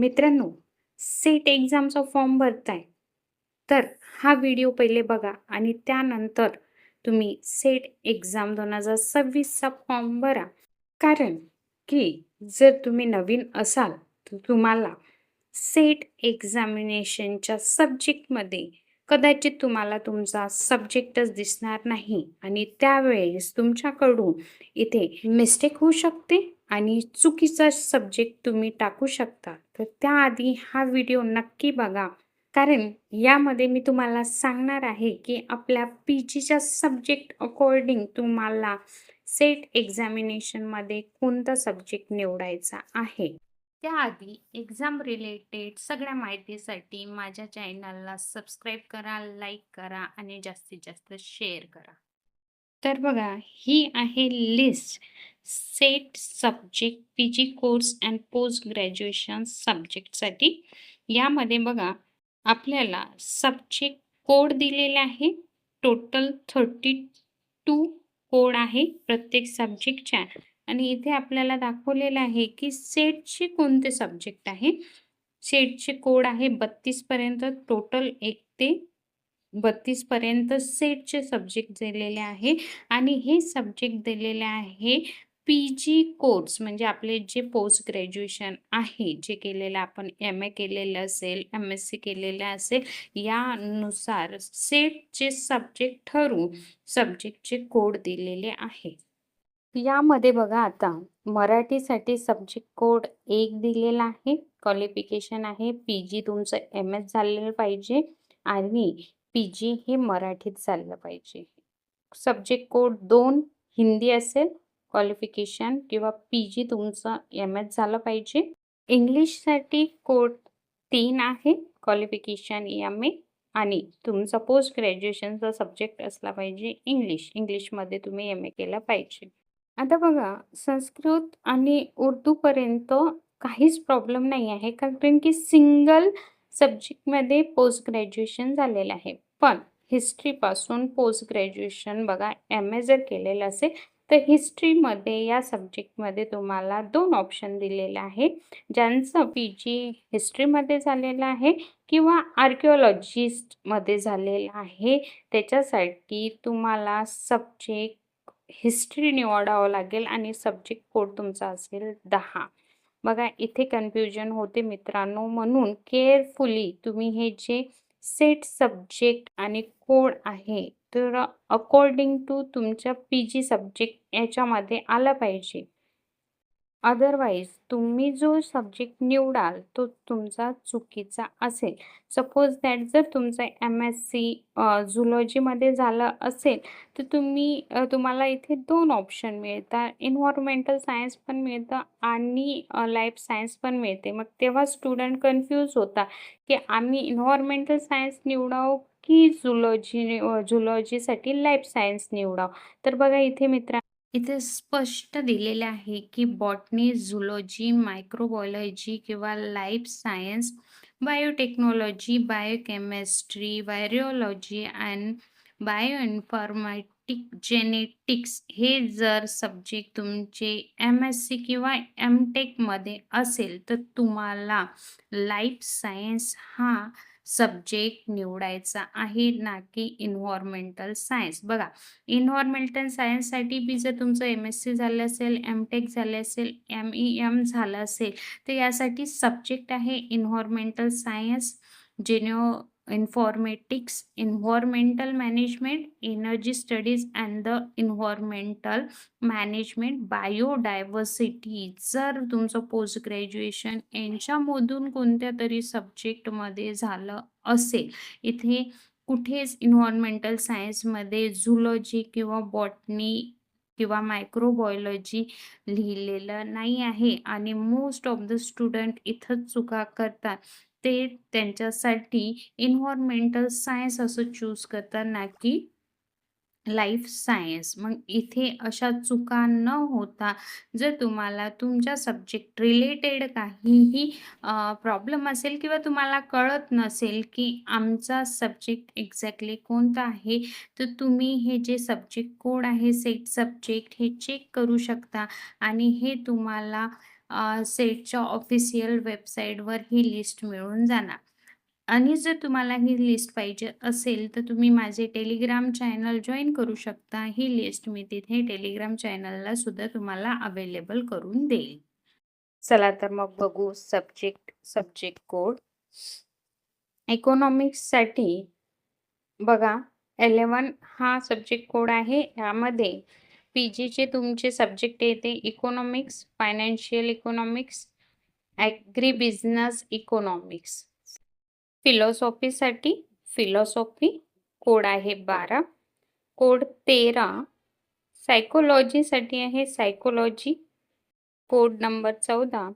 मित्रांनो, set एक्झामचा form भरताय, तर हा व्हिडिओ पहिले बघा आणि त्यानंतर तुम्ही सेट एक्झाम 2026चा फॉर्म भरा. कारण की जर तुम्ही नवीन असाल, तर तुम्हाला सेट एक्झामिनेशनच्या सब्जेक्टमध्ये कदाचित तुम्हाला तुमचा सब्जेक्टच दिसणार नाही आणि त्यावेळेस तुमच्याकडून इथे मिस्टेक होऊ शकते आणि चुकीचा सब्जेक्ट तुम्ही टाकू शकता. तर त्याआधी हा व्हिडिओ नक्की बघा. कारण यामध्ये मी तुम्हाला सांगणार आहे की आपल्या पी-जीच्या सब्जेक्ट अकॉर्डिंग तुम्हाला सेट एक्झामिनेशनमध्ये कोणता सब्जेक्ट निवडायचा आहे. त्याआधी एक्झाम रिलेटेड सगळ्या माहितीसाठी माझ्या चॅनलला सबस्क्राईब करा, लाईक करा आणि जास्तीत जास्त शेअर करा. तर बघा, ही आहे list set subject PG course and post graduation सब्जेक्टसाठी. यामध्ये बघा, आपल्याला सब्जेक्ट कोड दिलेले आहे. टोटल 32 कोड आहे प्रत्येक सब्जेक्टच्या आणि इथे आपल्याला दाखवलेलं आहे की सेटचे कोणते सब्जेक्ट आहे. सेटचे कोड आहे 32 पर्यंत. टोटल 1 ते 32 पर्यंत सेटचे सब्जेक्ट दिलेले आहे आणि हे सब्जेक्ट दिलेले आहे पी-जी कोर्स म्हणजे आपले जे पोस्ट ग्रॅज्युएशन आहे, जे केलेलं आपण एम-ए केलेलं असेल, एम-एस-सी केलेलं असेल, यानुसार सेटचे सब्जेक्ट ठरवून सब्जेक्टचे कोड दिलेले आहे. यामध्ये बघा आता मराठीसाठी सब्जेक्ट कोड 1 दिलेला आहे. क्वालिफिकेशन आहे पी-जी तुमचं एम-एस झालेलं पाहिजे आणि पी-जी हे मराठीत झालं पाहिजे. सब्जेक्ट कोड 2 हिंदी असेल. क्वालिफिकेशन किंवा पी-जी तुमचं एम-एस झालं पाहिजे. इंग्लिशसाठी कोड 3 आहे. क्वालिफिकेशन एम-ए आणि तुमचा पोस्ट ग्रॅज्युएशनचा सब्जेक्ट असला पाहिजे इंग्लिश. इंग्लिशमध्ये तुम्ही एम-ए केलं पाहिजे. आता बघा, संस्कृत आणि उर्दूपर्यंत काहीच प्रॉब्लेम नाही आहे, कारण की सिंगल सब्जेक्टमध्ये पोस्ट ग्रॅज्युएशन झालेलं आहे. पण हिस्ट्रीपासून पोस्ट ग्रॅज्युएशन बघा, एम-ए जर केलेलं असेल, तर हिस्ट्रीमध्ये या सब्जेक्टमध्ये तुम्हाला 2 ऑप्शन दिलेले आहे. ज्यांचं पी-जी हिस्ट्रीमध्ये झालेलं आहे किंवा आर्किओलॉजिस्टमध्ये झालेलं आहे, त्याच्यासाठी तुम्हाला सब्जेक्ट हिस्ट्री निवडावं लागेल आणि सब्जेक्ट कोड तुमचा असेल 10. बघा, इथे कन्फ्युजन होते मित्रांनो, म्हणून केअरफुली तुम्ही हे जे सेट सब्जेक्ट आणि कोड आहे, तर अकॉर्डिंग टू तुमच्या पी-जी सब्जेक्ट याच्यामध्ये आला पाहिजे. अदरवाईज तुम्ही जो सब्जेक्ट निवडाल तो तुमचा चुकीचा असेल. सपोज दॅट जर तुमचं एम-एस-सी झुलॉजीमध्ये झालं असेल, तर तुम्हाला इथे 2 ऑप्शन मिळतात. एन्व्हायर्नमेंटल सायन्स पण मिळतं आणि लाईफ सायन्स पण मिळते. मग तेव्हा स्टुडंट कन्फ्यूज होता, की आम्ही एन्व्हायर्नमेंटल सायन्स निवडावं की झुलॉजीसाठी लाईफ सायन्स निवडावं. तर बघा इथे इथे स्पष्ट दिलेले आहे की बॉटनी, झुलॉजी, मायक्रोबायोलॉजी किंवा life science, biotechnology, biochemistry, virology and bioinformatic genetics हे जर सब्जेक्ट तुमचे एम-एस-सी किंवा एम-टेकमध्ये असेल, तर तुम्हाला लाईफ सायन्स हा सब्जेक्ट निवडायचा आहे, ना की एन्व्हायर्नमेंटल सायन्स. बघा, एन्व्हायर्नमेंटल सायन्ससाठी बी जर तुमचं एम-एस-सी झालं असेल, एम-टेक झालं असेल, एम-ई-एम झालं असेल, तर यासाठी सब्जेक्ट आहे एन्व्हायर्नमेंटल सायन्स, जेनो informatics, environmental management, energy studies and the environmental management, biodiversity. जर तुमचं पोस्ट ग्रॅज्युएशन यांच्यामधून कोणत्या तरी सब्जेक्टमध्ये झालं असेल, इथे कुठेच एन्व्हायर्नमेंटल सायन्समध्ये झुलॉजी किंवा बॉटनी किंवा मायक्रोबायोलॉजी लिहिलेलं नाही आहे आणि मोस्ट ऑफ द स्टुडंट इथंच चुका करतात. ते त्यांच्यासाठी एन्व्हायर्नमेंटल सायन्स असं चूज करतात, ना की लाईफ सायन्स. मग इथे अशा चुका न होता जर तुम्हाला तुमच्या सब्जेक्ट रिलेटेड काहीही प्रॉब्लेम असेल किंवा तुम्हाला कळत नसेल की आमचा सब्जेक्ट एक्झॅक्टली कोणता आहे, तर तुम्ही हे जे सब्जेक्ट कोड आहे सेट सब्जेक्ट हे चेक करू शकता आणि हे तुम्हाला सेटच्या ऑफिशियल वेबसाईटवर ही लिस्ट मिळून जाणार. आणि जर तुम्हाला ही लिस्ट पाहिजे असेल, तर तुम्ही माझे टेलिग्राम चॅनल जॉइन करू शकता. ही लिस्ट मी तिथे टेलिग्राम चॅनलला सुद्धा तुम्हाला अवेलेबल करून देईल. चला तर मग बघू सब्जेक्ट कोड. इकॉनॉमिक्ससाठी बघा 11 हा सब्जेक्ट कोड आहे. यामध्ये पीजीचे तुमचे सब्जेक्ट येते economics, financial economics, agri business economics. फिलॉसॉफीसाठी फिलॉसॉफी कोड आहे 12. कोड 13 सायकोलॉजीसाठी आहे सायकोलॉजी. कोड नंबर 14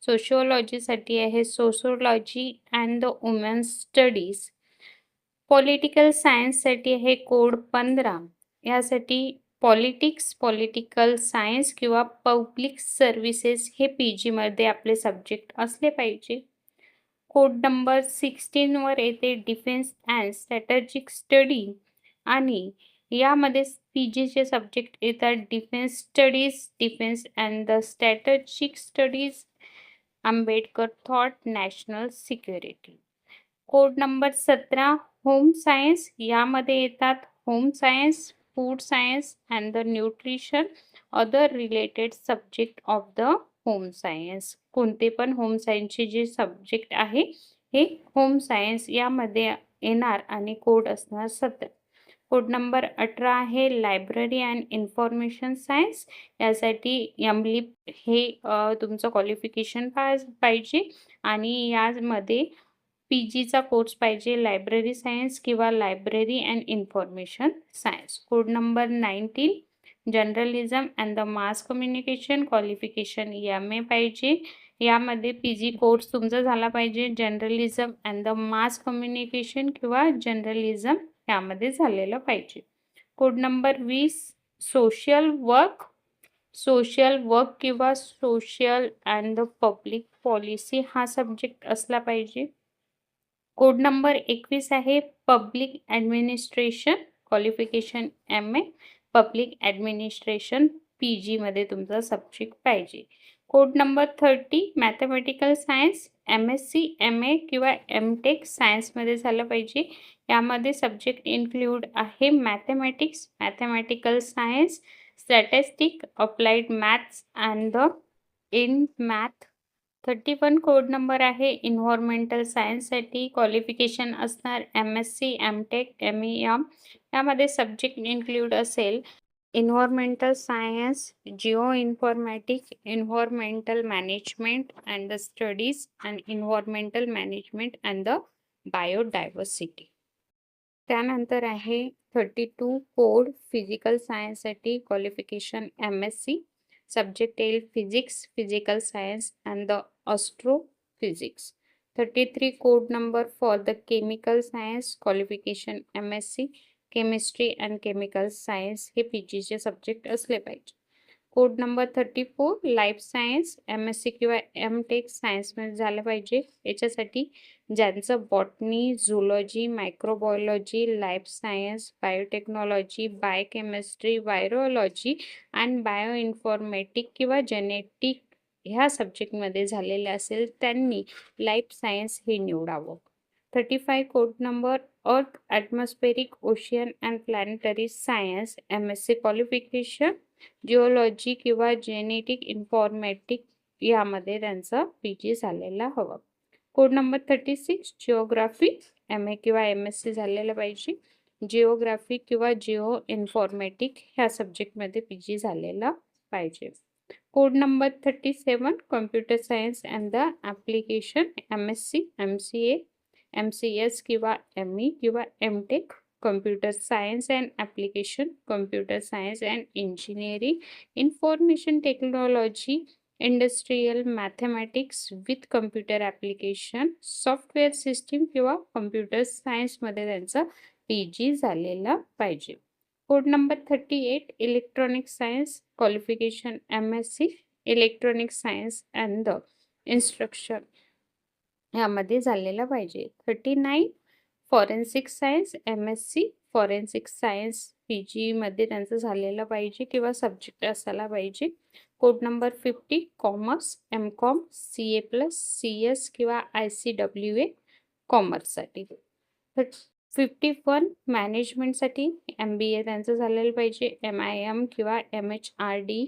सोशिओलॉजीसाठी आहे sociology and the women's studies. Political सायन्ससाठी आहे कोड 15. यासाठी पॉलिटिक्स, पॉलिटिकल सायन्स किंवा पब्लिक सर्व्हिसेस हे पीजीमध्ये आपले सब्जेक्ट असले पाहिजे. कोड नंबर 16 वर येते डिफेन्स अँड स्ट्रॅटेजिक स्टडी आणि यामध्ये पीजीचे सब्जेक्ट येतात defence studies, defence and the strategic studies, Ambedkar thought, national security. Code number 17 home science. यामध्ये येतात home science, food science and the nutrition, other related subject of the home science. कोणते पण home सायन्सचे जे subject आहे हे home science यामध्ये येणार आणि कोड असणार 17. कोड नंबर 18 आहे लायब्ररी अँड इन्फॉर्मेशन सायन्स. यासाठी एमलिप हे तुमचं क्वालिफिकेशन पाहिजे आणि यामध्ये पीजीचा कोर्स पाहिजे लायब्ररी सायन्स किंवा library and information science. Code number 19 journalism and the mass communication, qualification MA पाहिजे. यामध्ये पीजी कोर्स तुमचा झाला पाहिजे journalism and the mass communication किंवा जर्नलिझम यामध्ये झालेलं पाहिजे. Code number 20 social work. Social work किंवा social and the public policy हा सब्जेक्ट असला पाहिजे. कोड नंबर 21 आहे public administration, qualification MA, public administration पीजीमध्ये तुमचा सब्जेक्ट पाहिजे. Code number 30 mathematical science, MSc, MA किंवा MTech सायन्समध्ये झालं पाहिजे. यामध्ये सब्जेक्ट इन्क्लूड आहे mathematics, mathematical science, statistic, applied maths and the in math. 31 code number आहे इन्व्हायरमेंटल सायन्ससाठी. क्वालिफिकेशन असणार MSc, MTech, MEM. यामध्ये सब्जेक्ट इन्क्लूड असेल environmental science, geo informatic, environmental management and the studies and environmental management and the biodiversity. त्यानंतर आहे 32 code physical सायन्ससाठी. Qualification MSc. Subject येईल physics, physical science and the astrophysics. 33 code number for the chemical science. Qualification MSc, chemistry and chemical science हे पीजीचे subject असले पाहिजे. Code number 34 life science, MSc किंवा MTech सायन्समध्ये झालं पाहिजे. याच्यासाठी ज्यांचं botany, zoology, microbiology, life science, biotechnology, biochemistry, virology and bio informatic किंवा जेनेटिक ह्या सब्जेक्टमध्ये झालेले असेल त्यांनी लाईफ सायन्स हे निवडावं. 35 कोड नंबर अर्थ, atmospheric, ocean and planetary science, MSc qualification geology किंवा जेनेटिक इन्फॉर्मॅटिक यामध्ये त्यांचा पीजी झालेला हवा. कोड नंबर 36 जिओग्राफी, MA किंवा MSc झालेलं पाहिजे. जिओग्राफी किंवा जिओ इन्फॉर्मॅटिक ह्या सब्जेक्टमध्ये पीजी झालेला पाहिजे. Code number 37 computer science and the application, MSc, MCA, MCS किंवा ME किंवा MTech, computer science and application, computer science and engineering, information technology, industrial mathematics with computer application, software system किंवा computer सायन्समध्ये त्यांचा PG झालेला पाहिजे. Code number 38 electronic science. Qualification MSc, electronic science and the instruction यामध्ये झालेला पाहिजे. 39 forensic science, MSc forensic science PGमध्ये त्यांचं झालेलं पाहिजे किंवा सब्जेक्ट असायला पाहिजे. Code number 50 commerce, MCom, CA plus, CS किंवा आय.सी.डब्ल्यू.ए कॉमर्ससाठी. तर 51 मॅनेजमेंटसाठी एम.बी.ए त्यांचं झालेलं पाहिजे. एम.आय.एम किंवा एम.एच.आर.डी,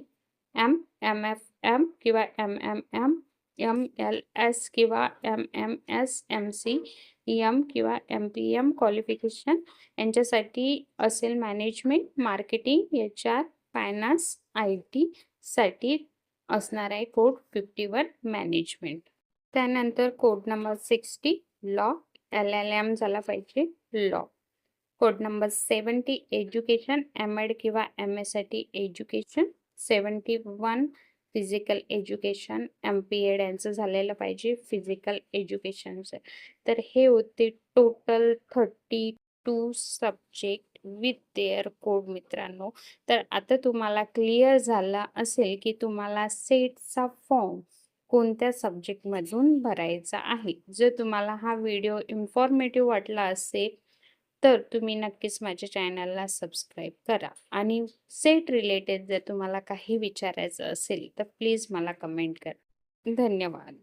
एम.एफ.एम किंवा एम.एम.एम, एम.एल.एस किंवा एम.एम.एस, एम.सी.एम किंवा एम.पी.एम क्वालिफिकेशन यांच्यासाठी असेल management, marketing, HR, finance, IT साठी असणार आहे कोड 51 मॅनेजमेंट. त्यानंतर कोड नंबर 60 लॉ, एल.एल.एम झाला पाहिजे law. Code number 70 education, M.Ed किंवा एम.ए साठी एज्युकेशन. 71 फिजिकल एज्युकेशन, एम.पी.एड यांचं झालेलं पाहिजे फिजिकल एज्युकेशनचं. तर हे होते total 32 subject with their code मित्रांनो. तर आता तुम्हाला क्लिअर झालं असेल की तुम्हाला सेटचा फॉर्म कोणत्या सब्जेक्टमधून भरायचा आहे. जर तुम्हाला हा व्हिडिओ इन्फॉर्मेटिव्ह वाटला असेल तर तुम्ही नक्कीच माझ्या चॅनलला सबस्क्राईब करा आणि सेट रिलेटेड जर तुम्हाला काही विचारायचं असेल तर प्लीज मला कमेंट करा. धन्यवाद.